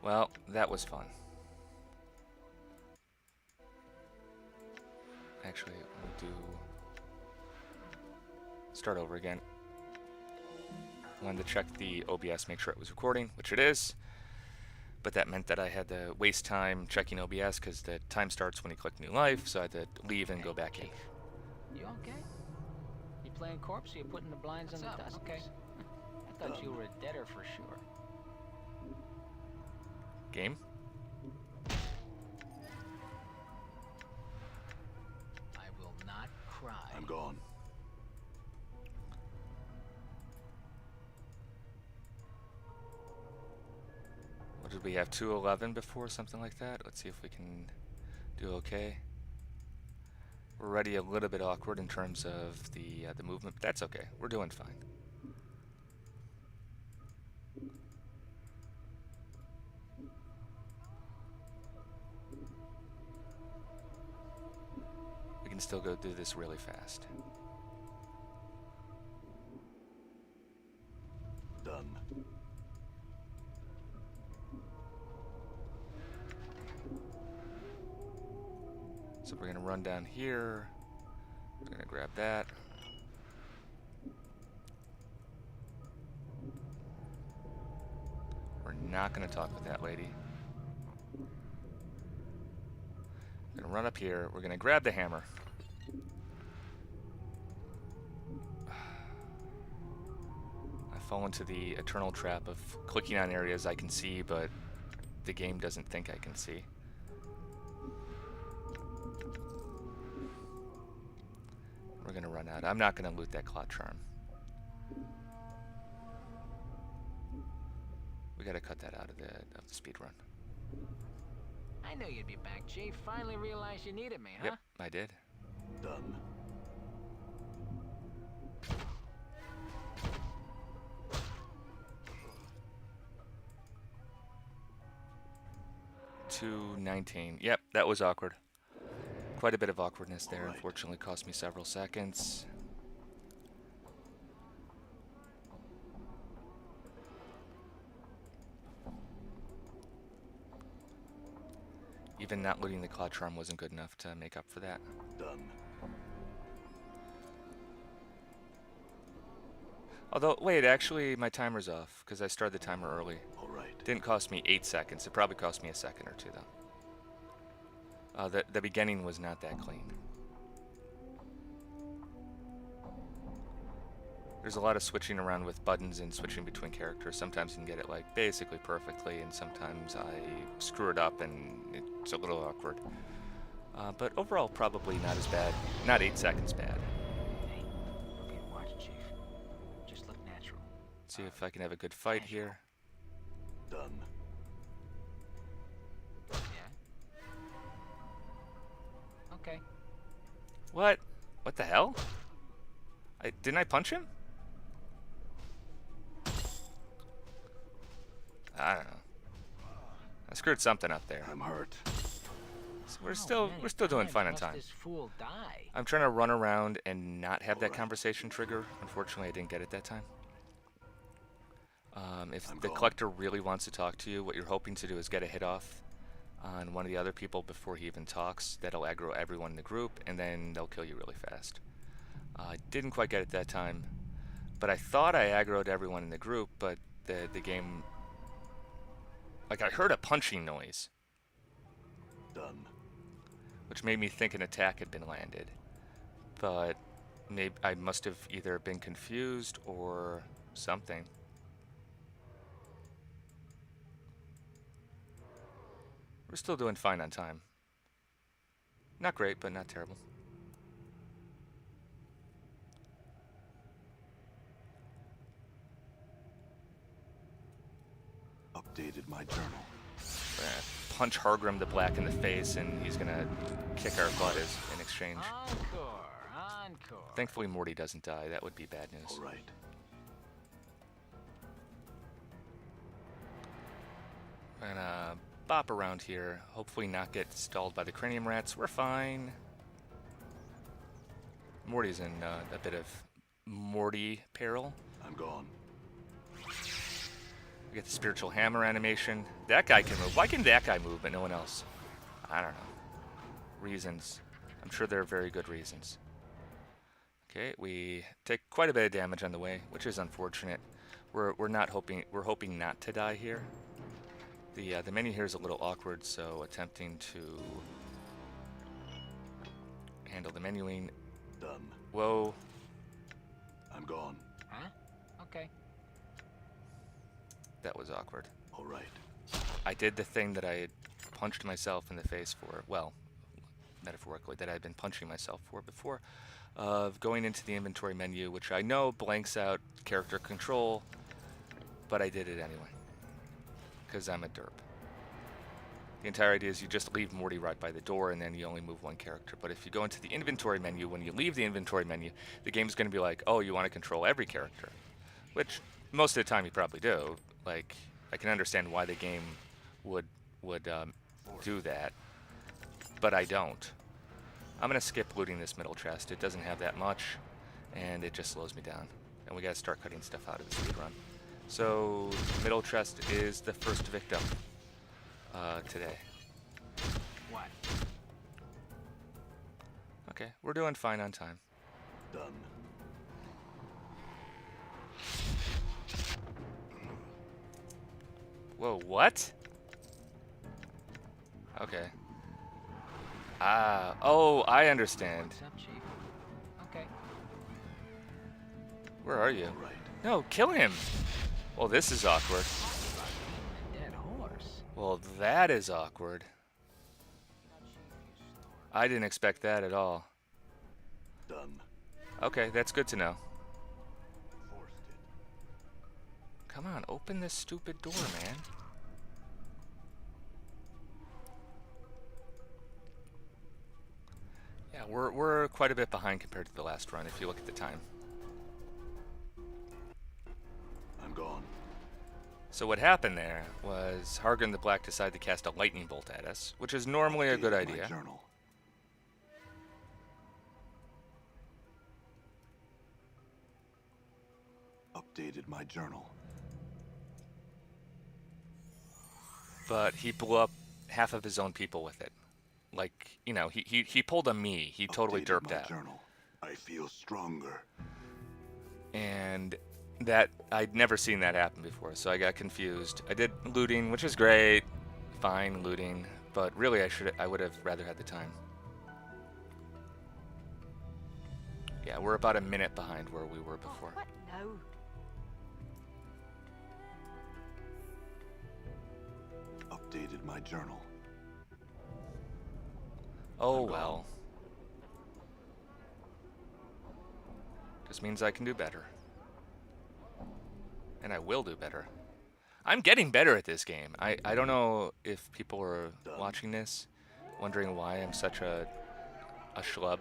Well, that was fun. Actually, we'll do... Start over again. Wanted to check the OBS, make sure it was recording, which it is. But that meant that I had to waste time checking OBS because the time starts when you click New Life, so I had to leave and go back in. You okay? You playing corpse or you putting the blinds on the dust? Okay. I thought you were a deader for sure. Game? I will not cry. I'm gone. What did we have? 211 before, something like that? Let's see if we can do okay. We're already a little bit awkward in terms of the movement, but that's okay. We're doing fine. We can still go do this really fast. Done. So we're gonna run down here. We're gonna grab that. We're not gonna talk with that lady. We're gonna run up here. We're gonna grab the hammer. I fall into the eternal trap of clicking on areas I can see, but the game doesn't think I can see. We're gonna run out. I'm not gonna loot that clot charm. We gotta cut that out of the speed run. I knew you'd be back, Chief. Finally realized you needed me, huh? Yep, I did. Done. $2.19. Yep, that was awkward. Quite a bit of awkwardness there. All right. Unfortunately, cost me several seconds. Even not looting the cloud charm wasn't good enough to make up for that. Done. Although, wait, actually my timer's off because I started the timer early. All right. Didn't cost me 8 seconds. It probably cost me a second or two, though. The beginning was not that clean. There's a lot of switching around with buttons and switching between characters. Sometimes you can get it like basically perfectly, and sometimes I screw it up and it's a little awkward. But overall, probably not as bad. Not 8 seconds bad. Hey, we're being watched, Chief. Just look natural. See if I can have a good fight here. Done. Yeah? Okay. What? What the hell? Didn't I punch him? I don't know. I screwed something up there. I'm hurt. So we're still doing fine on time. This fool die? I'm trying to run around and not have that conversation trigger. Unfortunately, I didn't get it that time. If the collector really wants to talk to you, what you're hoping to do is get a hit off on one of the other people before he even talks. That'll aggro everyone in the group, and then they'll kill you really fast. I didn't quite get it that time, but I thought I aggroed everyone in the group, but the game... Like, I heard a punching noise, Done. which made me think an attack had been landed. But maybe I must have either been confused or something. We're still doing fine on time. Not great, but not terrible. Updated my journal. We're gonna punch Hargrim the Black in the face, and he's gonna kick our butt in exchange. Encore, encore. Thankfully, Morty doesn't die. That would be bad news. All right. We're gonna bop around here. Hopefully not get stalled by the cranium rats. We're fine. Morty's in a bit of Morty peril. I'm gone. We get the spiritual hammer animation. That guy can move. Why can that guy move but no one else? I don't know. Reasons. I'm sure there are very good reasons. Okay, we take quite a bit of damage on the way, which is unfortunate. We're hoping not to die here. The menu here is a little awkward, so attempting to handle the menuing. Done. Whoa. I'm gone. Huh? Okay. That was awkward. All right. I did the thing that I had punched myself in the face for, well, metaphorically, that I had been punching myself for before, of going into the inventory menu, which I know blanks out character control, but I did it anyway, because I'm a derp. The entire idea is you just leave Morty right by the door, and then you only move one character. But if you go into the inventory menu, when you leave the inventory menu, the game's going to be like, oh, you want to control every character, which most of the time you probably do. Like, I can understand why the game would do that, but I don't. I'm going to skip looting this middle chest. It doesn't have that much, and it just slows me down. And we got to start cutting stuff out of the speedrun. So, middle chest is the first victim today. What? Okay, we're doing fine on time. Done. Whoa, what? Okay. Oh, I understand. What's up, Chief? Okay. Where are you? All right. No, kill him! Well, this is awkward. A dead horse. Well, that is awkward. I didn't expect that at all. Done. Okay, that's good to know. Forced it. Come on, open this stupid door, man. Yeah, we're quite a bit behind compared to the last run if you look at the time. I'm gone. So what happened there was Hargan the Black decided to cast a lightning bolt at us, which is normally a good Updated my idea. journal. Updated my journal. But he blew up half of his own people with it. Like, you know, he pulled a me. He totally Updated derped my out. journal. I feel stronger. And that, I'd never seen that happen before, so I got confused. I did looting, which is great. Fine looting, but really I would have rather had the time. Yeah, we're about a minute behind where we were before. What now? Updated my journal. Oh well. Just means I can do better. And I will do better. I'm getting better at this game. I don't know if people are watching this, wondering why I'm such a schlub.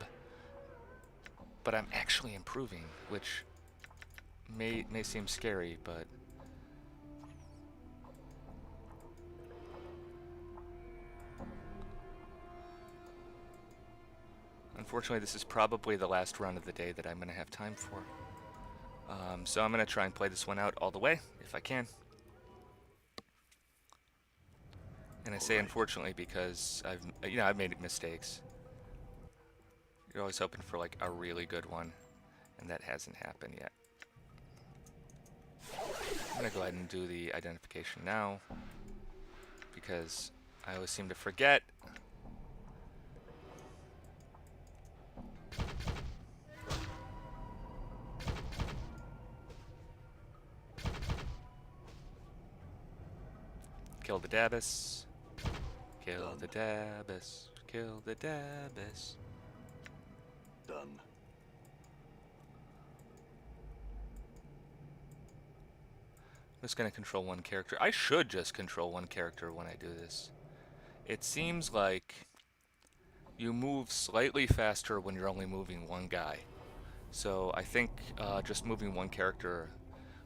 But I'm actually improving, which may seem scary, but unfortunately this is probably the last run of the day that I'm going to have time for. So I'm going to try and play this one out all the way, if I can. And I say unfortunately because I've made mistakes. You're always hoping for like a really good one, and that hasn't happened yet. I'm going to go ahead and do the identification now, because I always seem to forget. Kill the Dabbus. Kill the Dabbus. Kill the Dabbus. Done. I'm just going to control one character. I should just control one character when I do this. It seems like you move slightly faster when you're only moving one guy. So I think just moving one character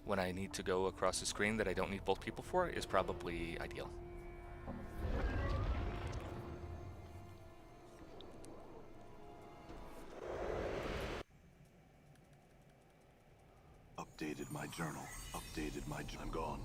when I need to go across the screen that I don't need both people for is probably ideal. Updated my journal. Updated my I'm gone.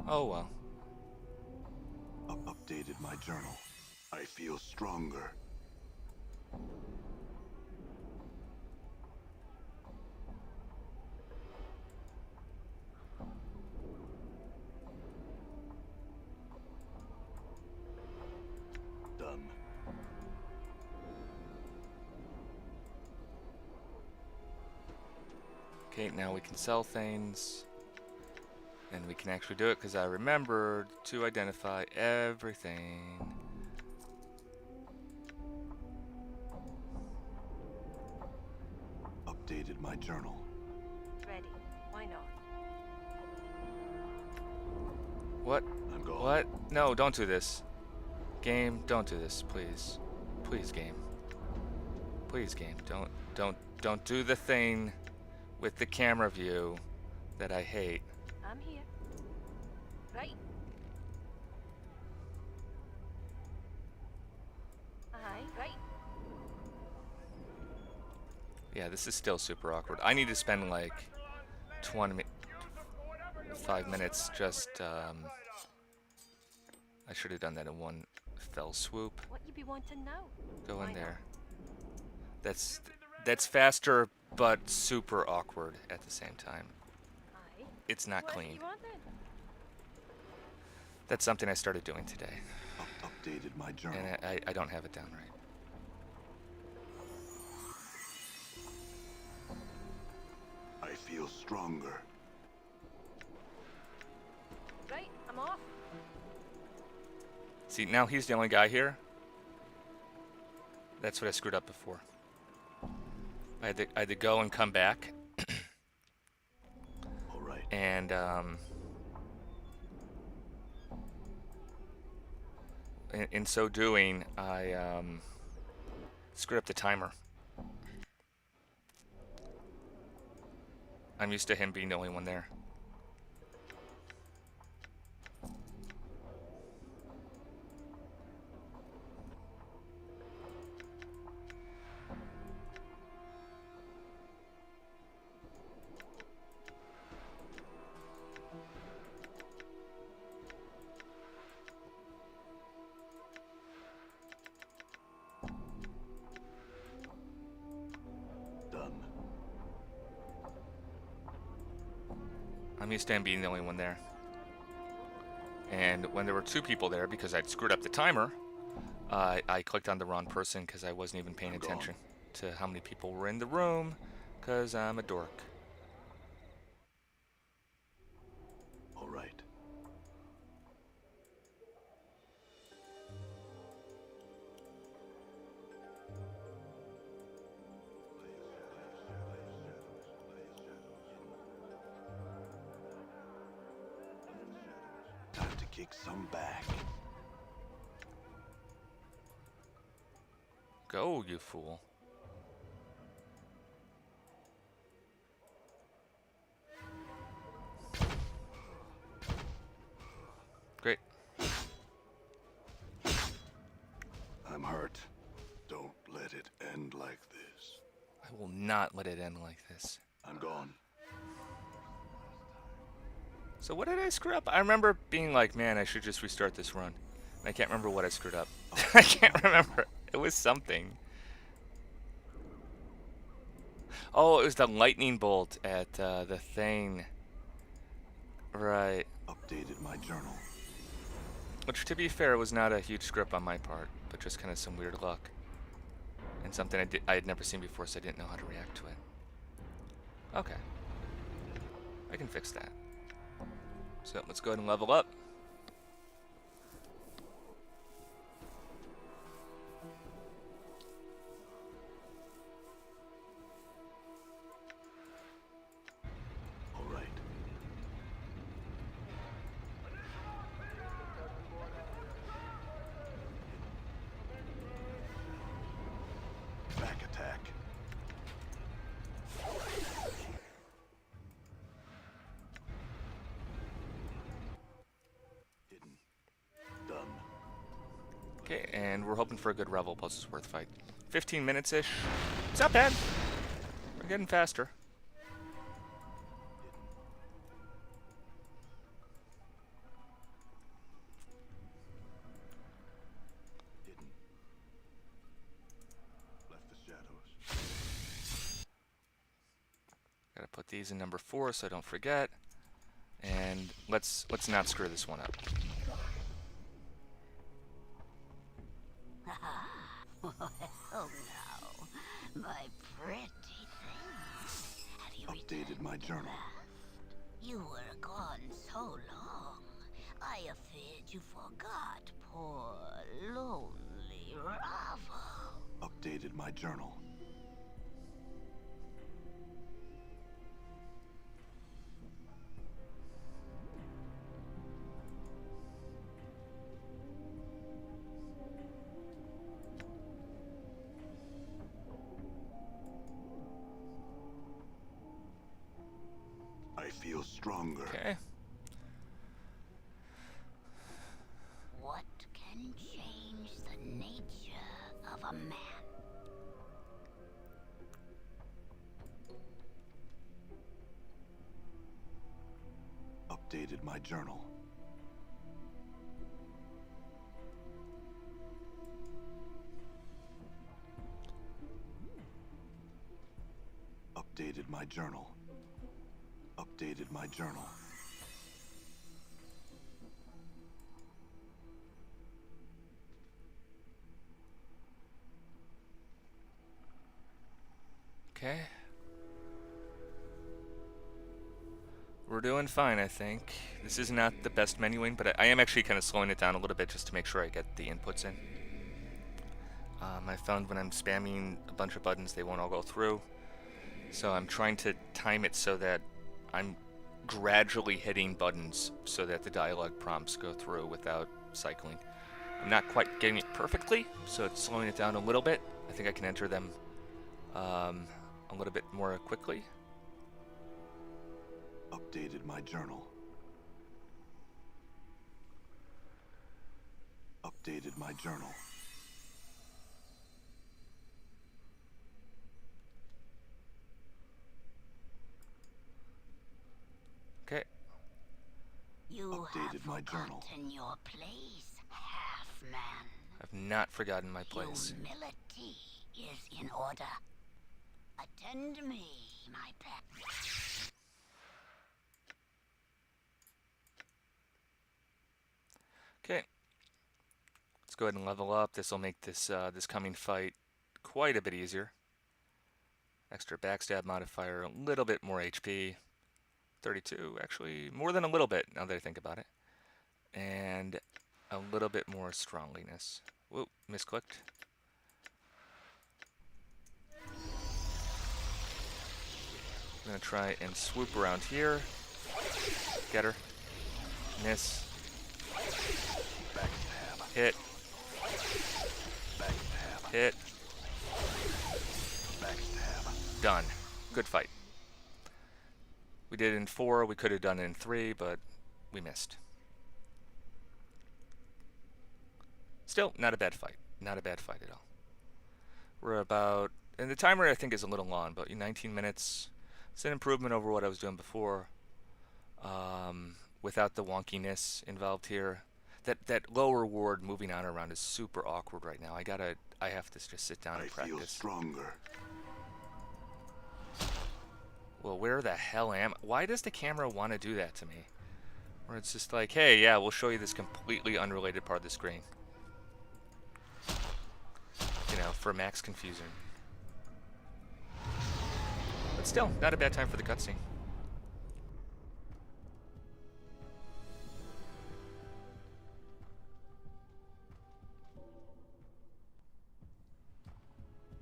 Oh well. Updated my journal. I feel stronger. Done. Okay, now we can sell things. And we can actually do it because I remembered to identify everything. Updated my journal. Ready. Why not? What? I'm gone. What? No, don't do this. Game, don't do this, please. Please, game. Please, game. Don't do the thing with the camera view that I hate. I'm here. Right. Aye. Right. Yeah, this is still super awkward. I need to spend like 5 minutes just, I should have done that in one fell swoop. What you be wanting now? Go Why in not? there. That's faster, but super awkward at the same time. Aye. It's not What clean. you want then? That's something I started doing today, Updated my journal. and I don't have it down right. I feel stronger. Right. I'm off. See, now he's the only guy here. That's what I screwed up before. I had to go and come back, All right. and in so doing, I screwed up the timer. I'm used to him being the only one there. Done. I'm used to him being the only one there. And when there were two people there, because I'd screwed up the timer, I clicked on the wrong person because I wasn't even paying I'm gone. attention to how many people were in the room, because I'm a dork. All right. Time to kick some back. Go, you fool. Great. I'm hurt. Don't let it end like this. I will not let it end like this. I'm gone. So what did I screw up? I remember being like, man, I should just restart this run. And I can't remember what I screwed up. I can't remember. It was something. Oh, it was the lightning bolt at the thing. Right. Updated my journal. Which, to be fair, was not a huge screw up on my part, but just kind of some weird luck. And something I had never seen before, so I didn't know how to react to it. Okay. I can fix that. So let's go ahead and level up. All right. Back attack. Hidden. Done. Okay, and we're hoping for a good Revel Pulses Worth fight. 15 minutes-ish. It's not bad. We're getting faster. these in number 4 so I don't forget. And let's not screw this one up. Oh no, my pretty thing. Have you Updated my journal. You were gone so long. I feared you forgot poor, lonely Ravel. Updated my journal. I feel stronger. Okay. What can change the nature of a man? Updated my journal. Updated my journal. Updated my journal. Okay. We're doing fine, I think. This is not the best menuing, but I am actually kind of slowing it down a little bit just to make sure I get the inputs in. I found when I'm spamming a bunch of buttons, they won't all go through. So I'm trying to time it so that I'm gradually hitting buttons so that the dialogue prompts go through without cycling. I'm not quite getting it perfectly, so it's slowing it down a little bit. I think I can enter them a little bit more quickly. Updated my journal. Updated my journal. Okay. You Updated have my journal. forgotten your place, half-man. I've not forgotten my place. Humility is in order. Attend me, my pet. Okay. Let's go ahead and level up. This will make this this coming fight quite a bit easier. Extra backstab modifier, a little bit more HP. 32, actually more than a little bit now that I think about it. And a little bit more strongliness. Whoop, misclicked. I'm gonna try and swoop around here. Get her. Miss. Hit. Hit. Done. Good fight. We did it in 4, we could have done it in 3, but we missed. Still, not a bad fight. Not a bad fight at all. We're about, and the timer I think is a little long, but 19 minutes. It's an improvement over what I was doing before. Without the wonkiness involved here. That lower ward moving on around is super awkward right now. I have to just sit down and practice. I feel stronger. Well, where the hell am I? Why does the camera want to do that to me? Where it's just like, hey, yeah, we'll show you this completely unrelated part of the screen. You know, for max confusion. But still, not a bad time for the cutscene.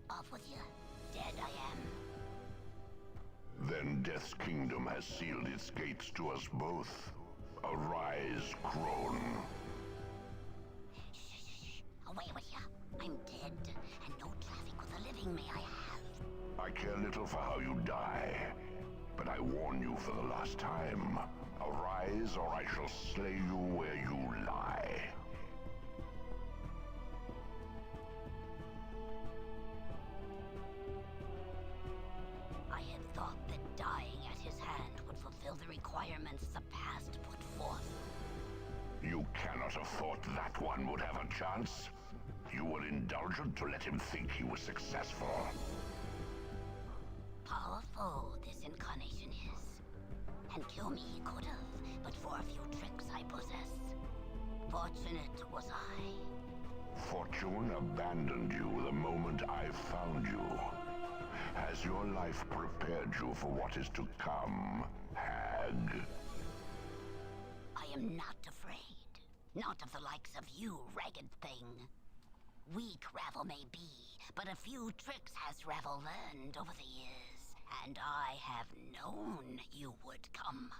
Off with you. Dead I am. Then Death's kingdom has sealed its gates to us both. Arise, crone. Shh. Away with you. I'm dead, and no traffic with the living may I have. I care little for how you die, but I warn you for the last time. Arise, or I shall slay you where you lie. I had thought that dying at his hand would fulfill the requirements the past put forth. You cannot have thought that one would have a chance. You were indulgent to let him think he was successful. Powerful, this incarnation is. And kill me he could have, but for a few tricks I possess. Fortunate was I. Fortune abandoned you the moment I found you. Has your life prepared you for what is to come, hag? I am not afraid. Not of the likes of you, ragged thing. Weak Ravel may be, but a few tricks has Ravel learned over the years, and I have known you would come.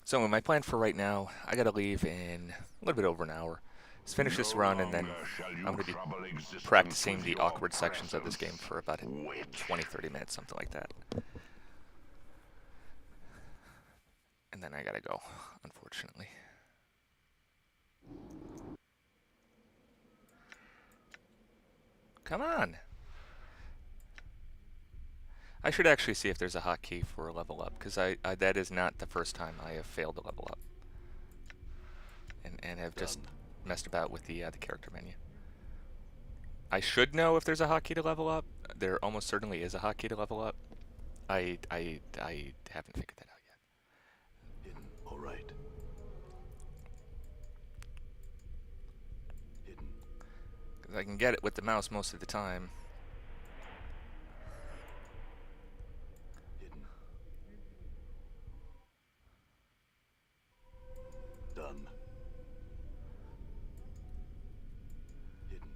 So my plan for right now, I gotta leave in a little bit over an hour. Let's finish this run, and then I'm gonna be practicing the awkward sections of this game for about 20-30 minutes, something like that. And then I gotta go, unfortunately. Come on! I should actually see if there's a hotkey for a level up, because that is not the first time I have failed to level up. And have just messed about with the character menu. I should know if there's a hotkey to level up. There almost certainly is a hotkey to level up. I haven't figured that out yet. Hidden. All right. Hidden. 'Cause I can get it with the mouse most of the time. Hidden. Done. Hidden.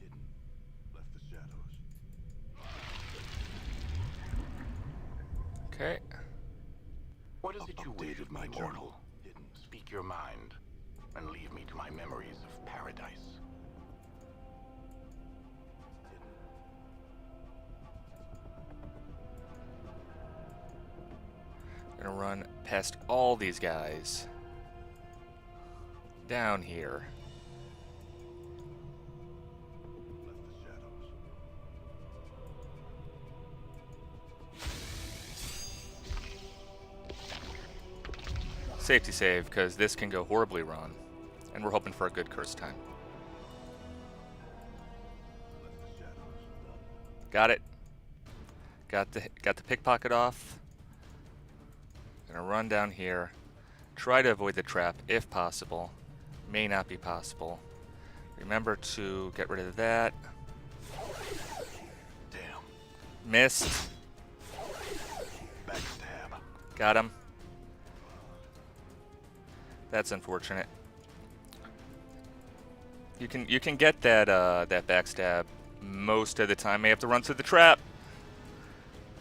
Hidden. Left the shadows. Okay. What is it you wish Updated of my me, journal. mortal? Hidden. Speak your mind, and leave me to my memories of paradise. Gonna run past all these guys. Down here. Left the shadows. Safety save, because this can go horribly wrong. And we're hoping for a good curse time. Left the shadows. Done. Got it. Got the pickpocket off. Gonna run down here. Try to avoid the trap if possible. May not be possible. Remember to get rid of that. Damn. Missed. Backstab. Got him. That's unfortunate. You can get that that backstab most of the time. May have to run through the trap.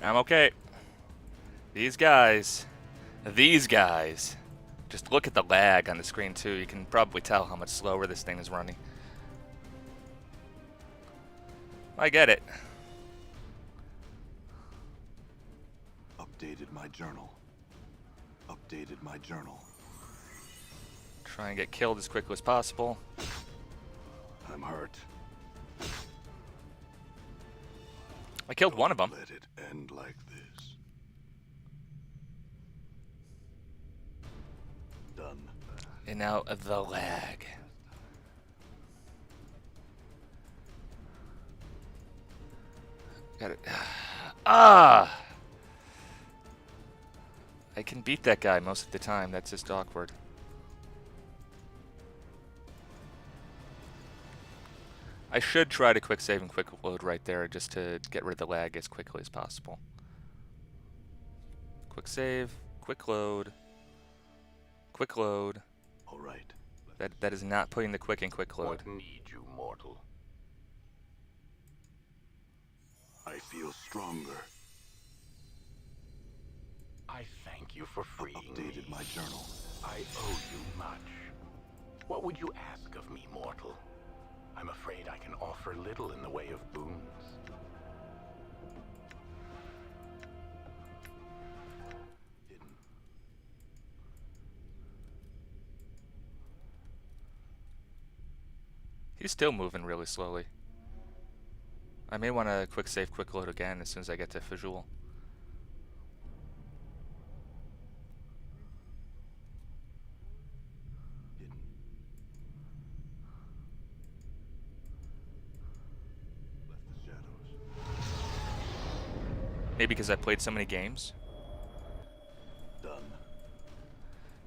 I'm okay. These guys. Just look at the lag on the screen too. You can probably tell how much slower this thing is running. I get it. Updated my journal. Updated my journal. Try and get killed as quickly as possible. I'm hurt. I killed one of them. Let it end like this. Done. And now the lag. Got it. Ah! I can beat that guy most of the time. That's just awkward. I should try to quick save and quick load right there just to get rid of the lag as quickly as possible. Quick save, quick load, quick load. All right. That is not putting the quick in quick load. What need you, mortal? I feel stronger. I thank you for freeing Updated me. my journal. I owe you much. What would you ask of me, mortal? I'm afraid I can offer little in the way of boons. He's still moving really slowly. I may want to quick save, quick load again as soon as I get to visual. Left the shadows. Maybe because I played so many games. Done.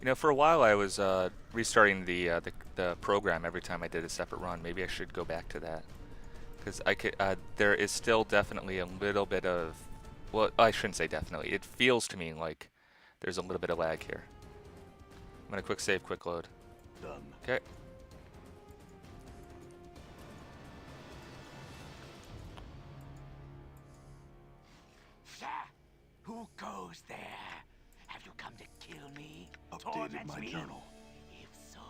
You know, for a while I was restarting the program every time I did a separate run. Maybe I should go back to that, because I could. There is still definitely a little bit of, well, I shouldn't say definitely. It feels to me like there's a little bit of lag here. I'm gonna quick save, quick load. Done. Okay. Who goes there? Have you come to kill me? Updated Torment my me? journal. If so,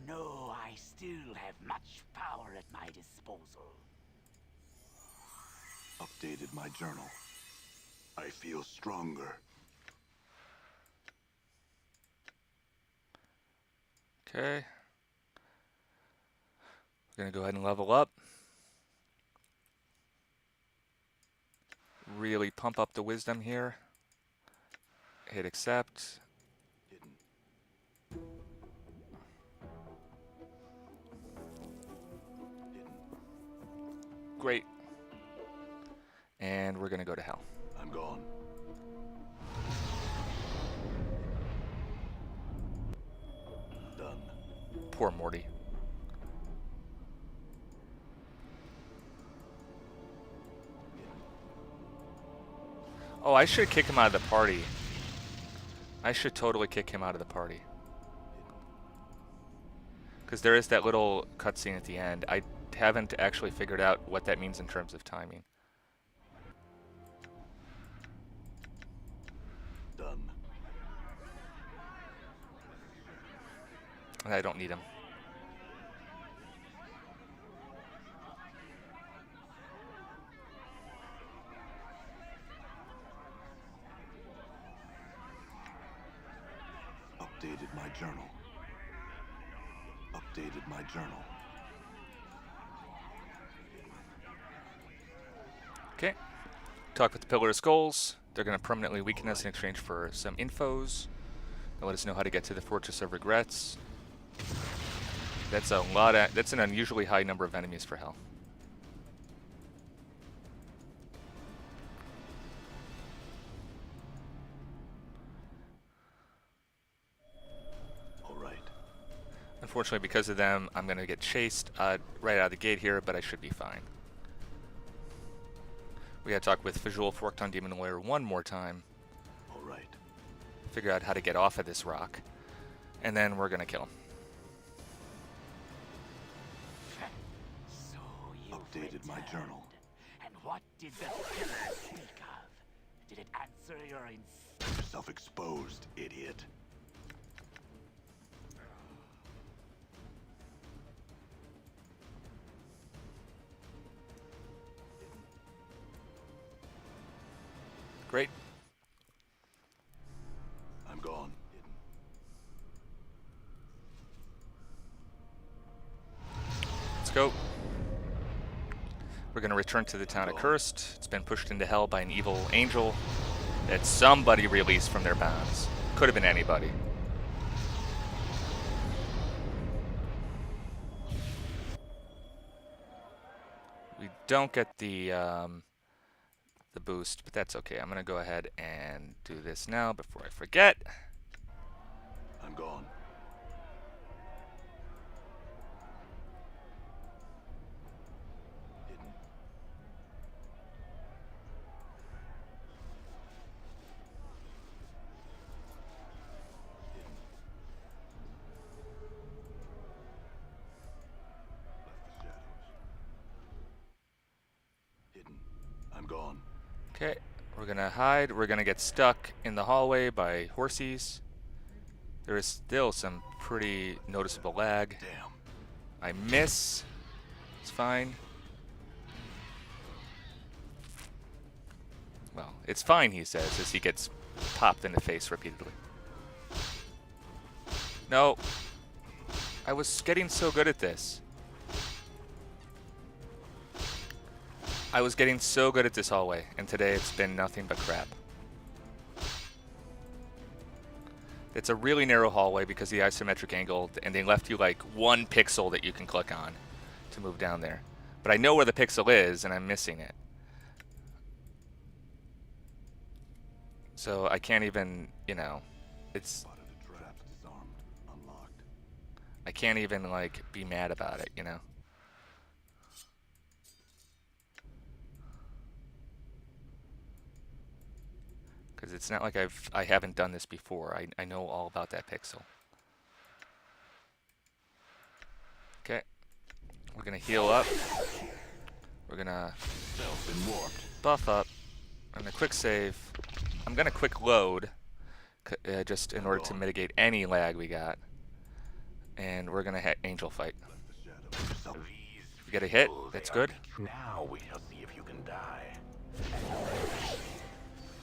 know I still have much power at my disposal. Updated my journal. I feel stronger. Okay. We're gonna go ahead and level up. Really pump up the wisdom here. Hit accept. Hidden. Hidden. Great. And we're gonna go to hell. I'm gone. Done. Poor Morty. Oh, I should kick him out of the party. I should totally kick him out of the party. Because there is that little cutscene at the end. I haven't actually figured out what that means in terms of timing. Done. And I don't need him. Updated my journal. Updated my journal. Okay. Talk with the Pillar of Skulls. They're going to permanently weaken us in exchange for some infos. They'll let us know how to get to the Fortress of Regrets. That's a lot of, that's an unusually high number of enemies for hell. All right. Unfortunately, because of them, I'm going to get chased right out of the gate here, but I should be fine. We got to talk with Visual Forked on Demon Lawyer one more time. All right. Figure out how to get off of this rock. And then we're going to kill him. So you Updated my returned. journal. And what did the pillar speak of? Did it answer your Self-exposed, idiot. Great. I'm gone. Let's go. We're going to return to the town accursed. It's been pushed into hell by an evil angel that somebody released from their bonds. Could have been anybody. We don't get the the boost, but that's okay. I'm gonna go ahead and do this now before I forget. I'm gone. Hidden. Hidden. Left the shadows. Hidden. I'm gone. Okay, we're gonna hide. We're gonna get stuck in the hallway by horsies. There is still some pretty noticeable lag. Damn. I miss. It's fine. Well, it's fine, he says, as he gets popped in the face repeatedly. No. I was getting so good at this. I was getting so good at this hallway, and today it's been nothing but crap. It's a really narrow hallway because the isometric angle, and they left you like 1 pixel that you can click on to move down there. But I know where the pixel is, and I'm missing it. So I can't even, you know, it's... Spotted a trap. Disarmed. Unlocked. I can't even, like, be mad about it, you know? Because it's not like I haven't done this before. I know all about that pixel. Okay. We're going to heal up. We're going to Been warped. buff up. I'm going to quick save. I'm going to quick load, just in order to mitigate any lag we got. And we're going to hit Angel Fight. Left the shadows. We get a hit. That's good. Now we shall see if you can die.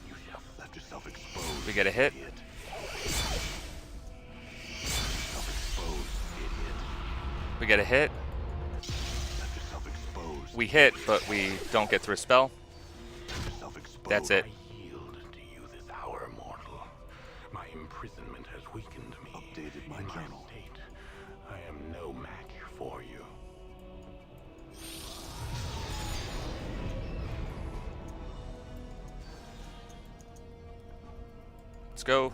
You shall left yourself exposed. We get a hit. Idiot. Self-exposed, idiot. We get a hit. Left yourself exposed. We hit, but we don't get through a spell. Left yourself exposed. That's it. I yield to you this hour, mortal. My imprisonment has weakened me. Updated my In journal. state, I am no match for you. Let's go.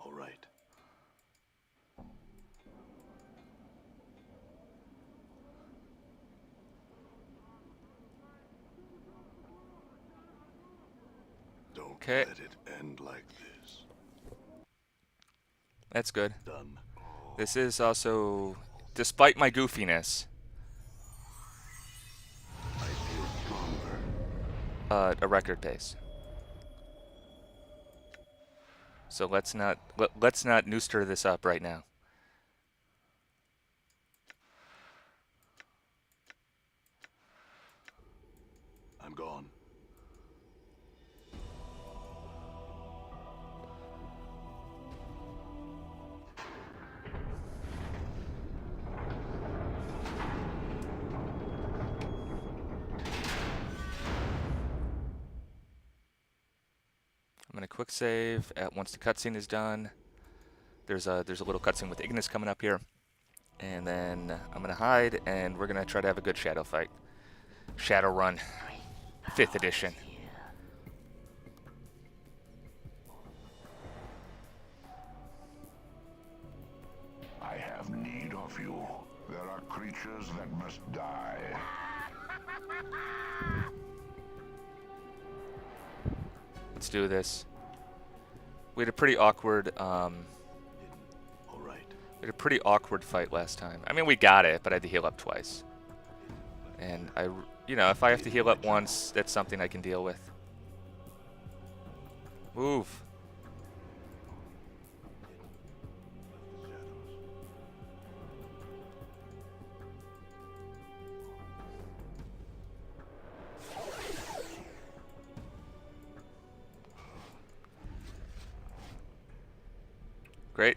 All right. Don't Okay. let it end like this. That's good. Done. This is also, despite my goofiness, I feel stronger. a record pace. So let's not nooster this up right now. I'm gone. I'm gonna quick save at once the cutscene is done. There's a little cutscene with Ignis coming up here, and then I'm gonna hide, and we're gonna try to have a good shadow fight. Shadowrun, 5th edition. I have need of you. There are creatures that must die. Let's do this. We had a pretty awkward, All right. we had a pretty awkward fight last time. I mean, we got it, but I had to heal up twice. And you know, if I have to heal up once, that's something I can deal with. Move. Great.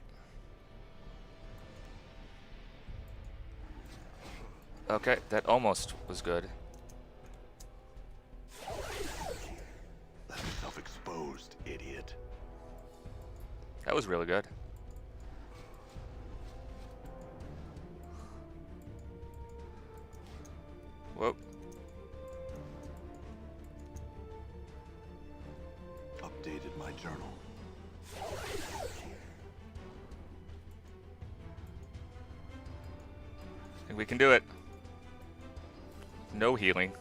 Okay, that almost was good. Left yourself exposed, idiot. That was really good. Whoa. my journal. I think we can do it. No healing.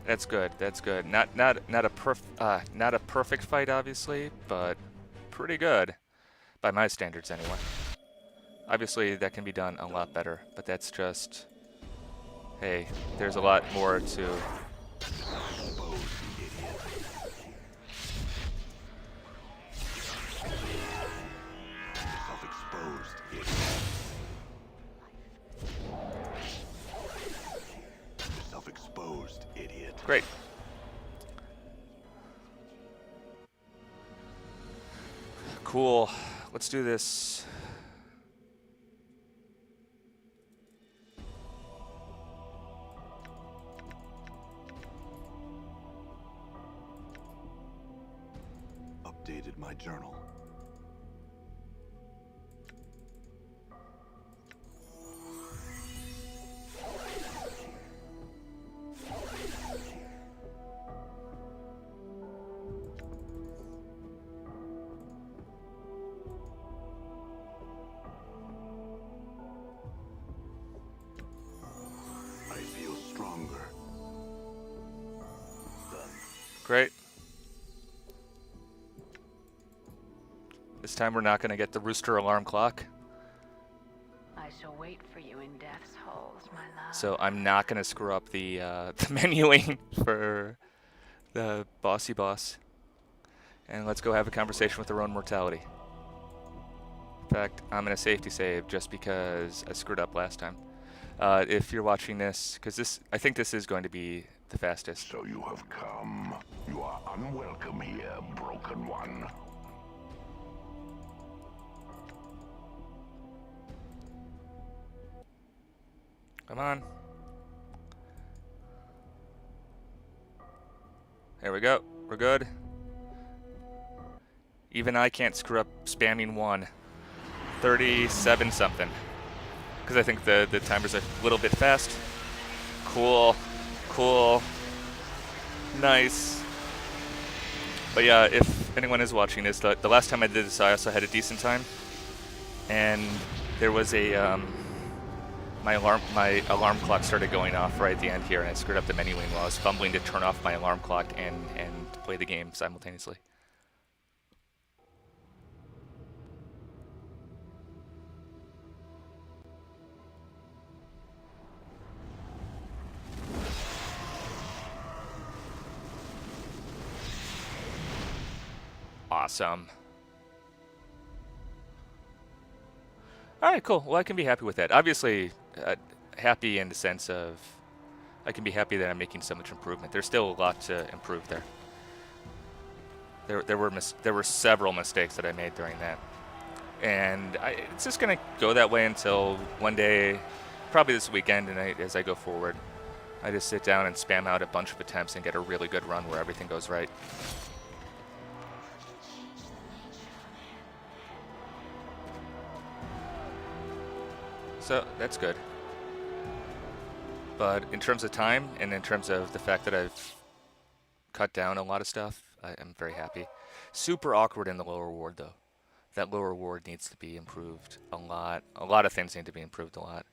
That's good. That's good. Not a perfect fight, obviously, but pretty good by my standards, anyway. Obviously, that can be done a lot better, but that's just, hey, there's a lot more to. Self-exposed, idiot. Self-exposed, idiot. Great. Cool. Let's do this. Updated my journal. I feel stronger. Done. Great. This time we're not going to get the rooster alarm clock. I shall wait for you in death's halls, my love. So I'm not going to screw up the menuing for the bossy boss. And let's go have a conversation with our own mortality. In fact, I'm going to safety save just because I screwed up last time. If you're watching this, because I think this is going to be the fastest. So you have come. You are unwelcome here, broken one. Come on. There we go. We're good. Even I can't screw up spamming 1. 37 something. Because I think the timers are a little bit fast. Cool. Cool. Nice. But yeah, if anyone is watching this, the last time I did this I also had a decent time. And there was a my alarm clock started going off right at the end here, and I screwed up the menuing while I was fumbling to turn off my alarm clock and play the game simultaneously. Awesome. Alright, cool. Well, I can be happy with that. Obviously, happy in the sense of I can be happy that I'm making so much improvement. There's still a lot to improve there. There were several mistakes that I made during that. And it's just going to go that way until one day, probably this weekend, and as I go forward, I just sit down and spam out a bunch of attempts and get a really good run where everything goes right. So that's good. But in terms of time and in terms of the fact that I've cut down a lot of stuff, I'm very happy. Super awkward in the lower ward though. That lower ward needs to be improved a lot. A lot of things need to be improved a lot.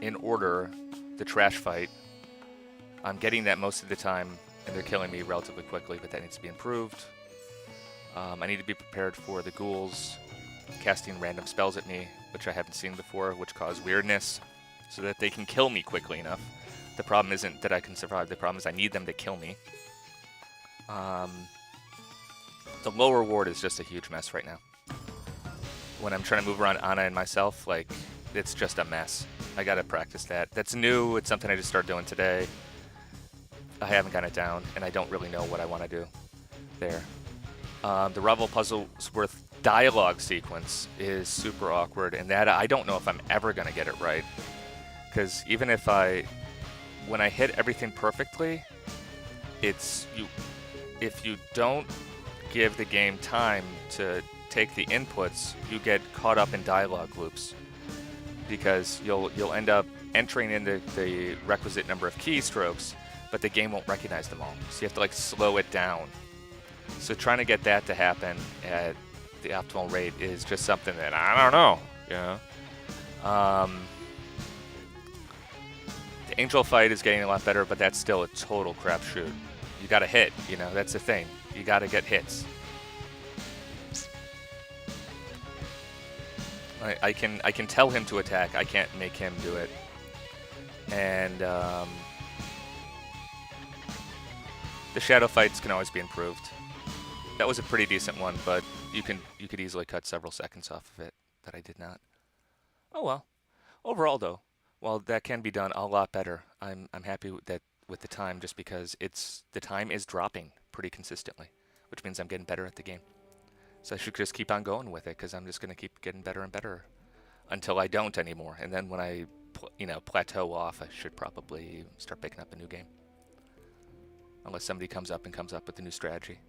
In order, the trash fight, I'm getting that most of the time and they're killing me relatively quickly, but that needs to be improved. I need to be prepared for the ghouls casting random spells at me, which I haven't seen before, which cause weirdness, so that they can kill me quickly enough. The problem isn't that I can survive, the problem is I need them to kill me. The lower ward is just a huge mess right now. When I'm trying to move around Anna and myself, like, it's just a mess. I gotta practice that. That's new, it's something I just started doing today. I haven't gotten it down, and I don't really know what I want to do there. The Revel Puzzlesworth dialogue sequence is super awkward, and that I don't know if I'm ever going to get it right. Because even if when I hit everything perfectly, if you don't give the game time to take the inputs, you get caught up in dialogue loops. Because you'll end up entering into the requisite number of keystrokes, but the game won't recognize them all. So you have to like slow it down. So trying to get that to happen at the optimal rate is just something that I don't know, you know. The angel fight is getting a lot better, but that's still a total crapshoot. You gotta hit, you know, that's the thing. You gotta get hits. I can tell him to attack. I can't make him do it. And the shadow fights can always be improved. That was a pretty decent one, but you could easily cut several seconds off of it that I did not. Oh well. Overall though, while that can be done a lot better, I'm happy with the time, just because the time is dropping pretty consistently, which means I'm getting better at the game. So I should just keep on going with it, because I'm just going to keep getting better and better until I don't anymore. And then when I plateau off, I should probably start picking up a new game. Unless somebody comes up with a new strategy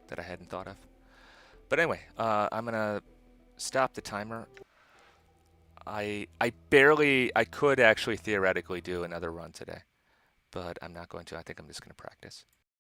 that I hadn't thought of. But anyway, I'm going to stop the timer. I could actually theoretically do another run today, but I'm not going to. I think I'm just going to practice.